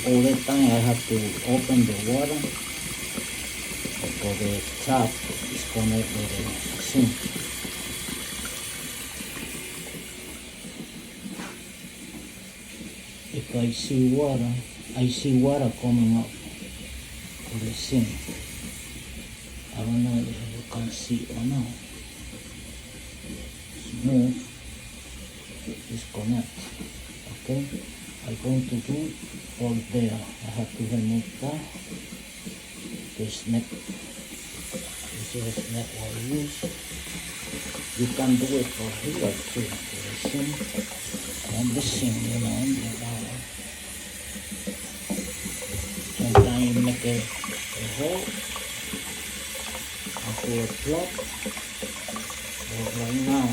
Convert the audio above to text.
all the time I have to open the water because the tap is connected with the sink. If I see water coming up to the sink. I don't know if you can see or not. Smooth disconnect. Okay, I'm going to do all there. I have to remove that. This neck. This is the neck I use. You can do it for here too. For the sink. And the sink, you know, and the bottom. Sometimes you make a hole. I pull a plug. But right now